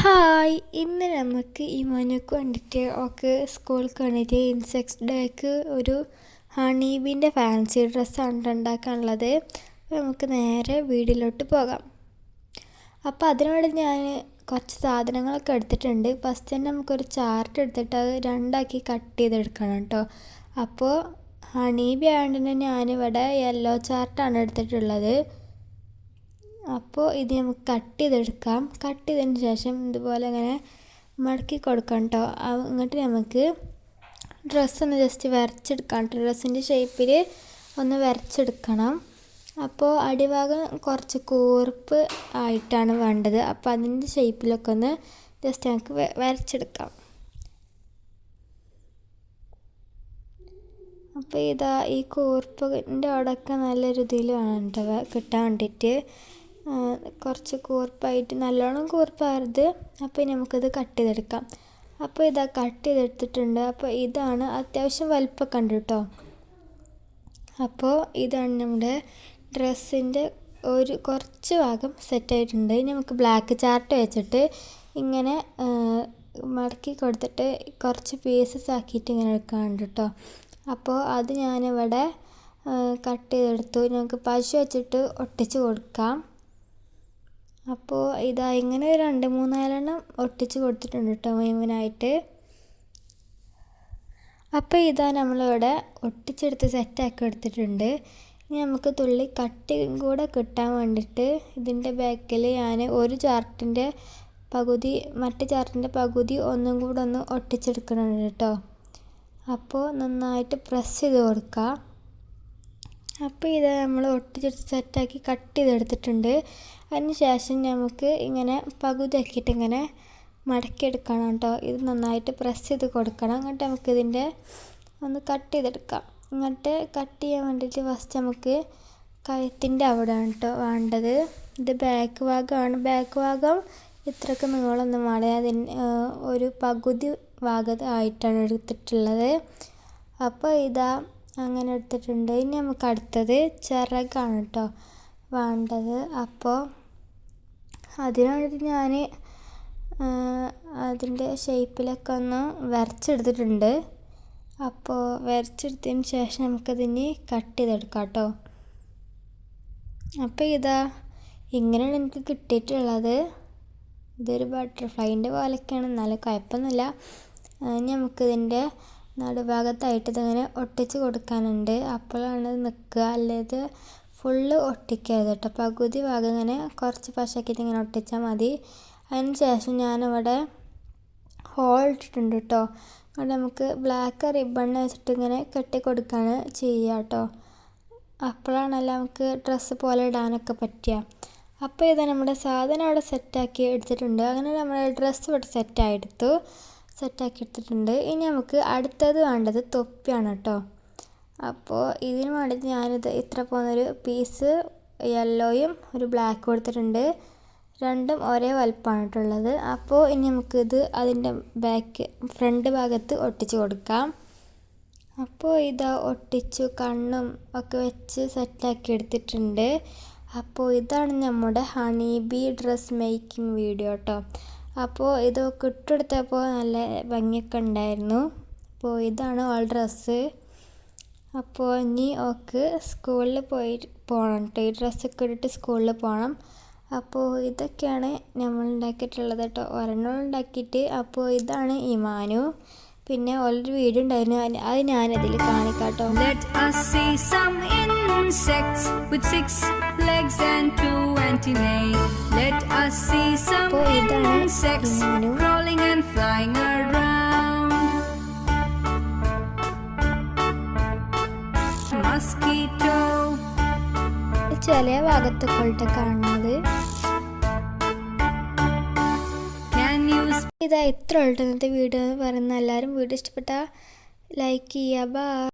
Hi, ഇന്ന് നമുക്ക് ഇമാനുക്ക് വേണ്ടിയിട്ട് സ്കൂൾക്ക് വേണ്ടിയിട്ട് ഇൻസെക്ട്സ് ഡേക്ക് ഒരു ഹണി ബീൻ്റെ ഫാൻസി ഡ്രസ്സാണ് ഉണ്ടാക്കാനുള്ളത്. അപ്പോൾ നമുക്ക് നേരെ വീഡിയോയിലോട്ട് പോകാം. അപ്പോൾ അതിനുവേണ്ടി ഞാൻ കുറച്ച് സാധനങ്ങളൊക്കെ എടുത്തിട്ടുണ്ട്. ഫസ്റ്റ് തന്നെ നമുക്കൊരു ചാർട്ട് എടുത്തിട്ട് അത് രണ്ടാക്കി കട്ട് ചെയ്തെടുക്കണം കേട്ടോ. അപ്പോൾ ഹണി ബി ആയതുകൊണ്ട് തന്നെ ഞാനിവിടെ യെല്ലോ ചാർട്ടാണ് എടുത്തിട്ടുള്ളത്. അപ്പോൾ ഇത് നമുക്ക് കട്ട് ചെയ്തെടുക്കാം. കട്ട് ചെയ്തതിന് ശേഷം ഇതുപോലെ ഇങ്ങനെ മടക്കി കൊടുക്കാം കേട്ടോ. എന്നിട്ട് നമുക്ക് ഡ്രസ്സൊന്ന് ജസ്റ്റ് വരച്ചെടുക്കാം കേട്ടോ. ഡ്രസ്സിൻ്റെ ഷേപ്പിൽ ഒന്ന് വരച്ചെടുക്കണം. അപ്പോൾ അടിഭാഗം കുറച്ച് കൂർപ്പ് ആയിട്ടാണ് വേണ്ടത്. അപ്പോൾ അതിൻ്റെ ഷേപ്പിലൊക്കെ ഒന്ന് ജസ്റ്റ് നമുക്ക് വരച്ചെടുക്കാം. അപ്പോൾ ഇതാ ഈ കൂർപ്പിൻ്റെ അവിടെയൊക്കെ നല്ലൊരു ഇതിൽ വേണം കേട്ടോ കിട്ടാൻ വേണ്ടിയിട്ട്. കുറച്ച് കൂർപ്പായിട്ട് നല്ലോണം കൂർപ്പാകരുത്. അപ്പോൾ നമുക്കിത് കട്ട് ചെയ്തെടുക്കാം. അപ്പോൾ ഇതാ കട്ട് ചെയ്തെടുത്തിട്ടുണ്ട്. അപ്പോൾ ഇതാണ് അത്യാവശ്യം വലിപ്പമൊക്കെ ഉണ്ട് കേട്ടോ. അപ്പോൾ ഇതാണ് നമ്മുടെ ഡ്രസ്സിൻ്റെ ഒരു കുറച്ച് ഭാഗം സെറ്റായിട്ടുണ്ട്. ഇനി നമുക്ക് ബ്ലാക്ക് ചാർട്ട് വെച്ചിട്ട് ഇങ്ങനെ മടക്കി കൊടുത്തിട്ട് കുറച്ച് പീസസ് ആക്കിയിട്ട് ഇങ്ങനെ എടുക്കാനുണ്ട് കേട്ടോ. അപ്പോൾ അത് ഞാനിവിടെ കട്ട് ചെയ്തെടുത്തു. നമുക്ക് പശ വെച്ചിട്ട് ഒട്ടിച്ച് കൊടുക്കാം. അപ്പോൾ ഇതാ ഇങ്ങനെ 2-3-4 ഒട്ടിച്ച് കൊടുത്തിട്ടുണ്ട് കേട്ടോ മുഴുവനായിട്ട്. അപ്പോൾ ഇതാ നമ്മളിവിടെ ഒട്ടിച്ചെടുത്ത് സെറ്റാക്കി എടുത്തിട്ടുണ്ട്. ഇനി നമുക്ക് തുള്ളി കട്ടിയും കൂടെ കിട്ടാൻ വേണ്ടിയിട്ട് ഇതിൻ്റെ ബാക്കിൽ ഞാൻ ഒരു ചാർട്ടിൻ്റെ പകുതി മറ്റു ചാർട്ടിൻ്റെ പകുതി ഒന്നും കൂടെ ഒന്ന് ഒട്ടിച്ചെടുക്കുന്നുണ്ട് കേട്ടോ. അപ്പോൾ നന്നായിട്ട് പ്രസ് ചെയ്ത് കൊടുക്കുക. അപ്പോൾ ഇത് നമ്മൾ ഒട്ടിച്ചെടുത്ത് സെറ്റാക്കി കട്ട് ചെയ്തെടുത്തിട്ടുണ്ട്. അതിന് ശേഷം നമുക്ക് ഇങ്ങനെ പകുതി ആക്കിയിട്ട് ഇങ്ങനെ മടക്കിയെടുക്കണം കേട്ടോ. ഇത് നന്നായിട്ട് പ്രസ് ചെയ്ത് കൊടുക്കണം. എന്നിട്ട് നമുക്കിതിൻ്റെ ഒന്ന് കട്ട് ചെയ്തെടുക്കാം. എന്നിട്ട് കട്ട് ചെയ്യാൻ വേണ്ടിയിട്ട് ഫസ്റ്റ് നമുക്ക് കഴുത്തിൻ്റെ അവിടെയാണ് കേട്ടോ വേണ്ടത്. ഇത് ബാക്ക് ഭാഗമാണ്. ബാക്ക് ഭാഗം ഇത്രയ്ക്ക് നീളമൊന്നും വേണ്ട. അതിന് ഒരു പകുതി ഭാഗമായിട്ടാണ് എടുത്തിട്ടുള്ളത്. അപ്പോൾ ഇതാ അങ്ങനെ എടുത്തിട്ടുണ്ട്. ഇനി നമുക്ക് അടുത്തത് ചിറകാണ് കേട്ടോ വേണ്ടത്. അപ്പോൾ അതിന് വേണ്ടിയിട്ട് ഞാൻ അതിൻ്റെ ഷേപ്പിലൊക്കെ ഒന്ന് വരച്ചെടുത്തിട്ടുണ്ട്. അപ്പോൾ വരച്ചെടുത്തതിന് ശേഷം നമുക്കതിന് കട്ട് ചെയ്തെടുക്കാം കേട്ടോ. അപ്പോൾ ഇതാ ഇങ്ങനെയാണ് എനിക്ക് കിട്ടിയിട്ടുള്ളത്. ഇതൊരു ബട്ടർഫ്ലൈൻ്റെ പോലെയൊക്കെയാണ്, എന്നാലും കുഴപ്പമൊന്നുമില്ല. നമുക്കിതിൻ്റെ നടുഭാഗത്തായിട്ട് ഇതിങ്ങനെ ഒട്ടിച്ച് കൊടുക്കാനുണ്ട്. അപ്പോഴാണ് ഇത് നിൽക്കുക. അല്ലാതെ ഫുള്ള് ഒട്ടിക്കരുത് കേട്ടോ. പകുതി ഭാഗം ഇങ്ങനെ കുറച്ച് പശക്കിയിട്ട് ഇങ്ങനെ ഒട്ടിച്ചാൽ മതി. അതിന് ശേഷം ഞാനിവിടെ ഹോൾ ഇട്ടിട്ടുണ്ട് കേട്ടോ. അതുകൊണ്ട് നമുക്ക് ബ്ലാക്ക് റിബൺ വെച്ചിട്ട് ഇങ്ങനെ കെട്ടി കൊടുക്കുകയാണ് ചെയ്യുക കേട്ടോ. അപ്പോഴാണല്ലോ നമുക്ക് ഡ്രസ്സ് പോലെ ഇടാനൊക്കെ പറ്റുക. അപ്പോൾ ഇത് നമ്മുടെ സാധനം അവിടെ സെറ്റാക്കി എടുത്തിട്ടുണ്ട്. അങ്ങനെ നമ്മുടെ ഡ്രസ്സ് ഇവിടെ സെറ്റാക്കി എടുത്തിട്ടുണ്ട്. ഇനി നമുക്ക് അടുത്തത് വേണ്ടത് തൊപ്പിയാണ് കേട്ടോ. അപ്പോൾ ഇതിന് വേണ്ടിയിട്ട് ഞാനിത് ഇത്ര പോകുന്നൊരു പീസ് യെല്ലോയും ഒരു ബ്ലാക്കും കൊടുത്തിട്ടുണ്ട്. രണ്ടും ഒരേ വലുപ്പമാണ് കേട്ടുള്ളത്. അപ്പോൾ ഇനി നമുക്കിത് അതിൻ്റെ ഫ്രണ്ട് ഭാഗത്ത് ഒട്ടിച്ച് കൊടുക്കാം. അപ്പോൾ ഇതാ ഒട്ടിച്ചു കണ്ണും ഒക്കെ വെച്ച് സെറ്റാക്കി എടുത്തിട്ടുണ്ട്. അപ്പോൾ ഇതാണ് നമ്മുടെ honey B dress making video കേട്ടോ. അപ്പോൾ ഇതൊക്കെ ഇട്ടെടുത്തപ്പോൾ നല്ല ഭംഗിയൊക്കെ ഉണ്ടായിരുന്നു. അപ്പോൾ ഇതാണ് ഓൾ ഡ്രസ്സ്. അപ്പോൾ ഇനി സ്കൂളിൽ പോകണം കേട്ടോ. ഈ ഡ്രസ്സൊക്കെ ഇട്ടിട്ട് സ്കൂളിൽ പോകണം. അപ്പോൾ ഇതൊക്കെയാണ് നമ്മൾ ഉണ്ടാക്കിയിട്ടുള്ളത് കേട്ടോ. ഒരെണ്ണം ഉണ്ടാക്കിയിട്ട്. അപ്പോൾ ഇതാണ് ഇമാനു. പിന്നെ ഓൾറെഡി വീഡിയോ ഉണ്ടായിരുന്നു, അത് ഞാനതിൽ കാണിക്കാം കേട്ടോ. Insects with 6 legs and 2 antennae. Let us see some insects crawling and flying around. Mosquito. ചില ഭാഗത്തൊക്കെ കാണുന്നത് ഇതാ ഇത്ര ഉള്ളത് ഇന്നത്തെ വീഡിയോ പറയുന്ന. എല്ലാവരും വീഡിയോ ഇഷ്ടപ്പെട്ടാൽ ലൈക്ക് ചെയ്യുക. ബൈ.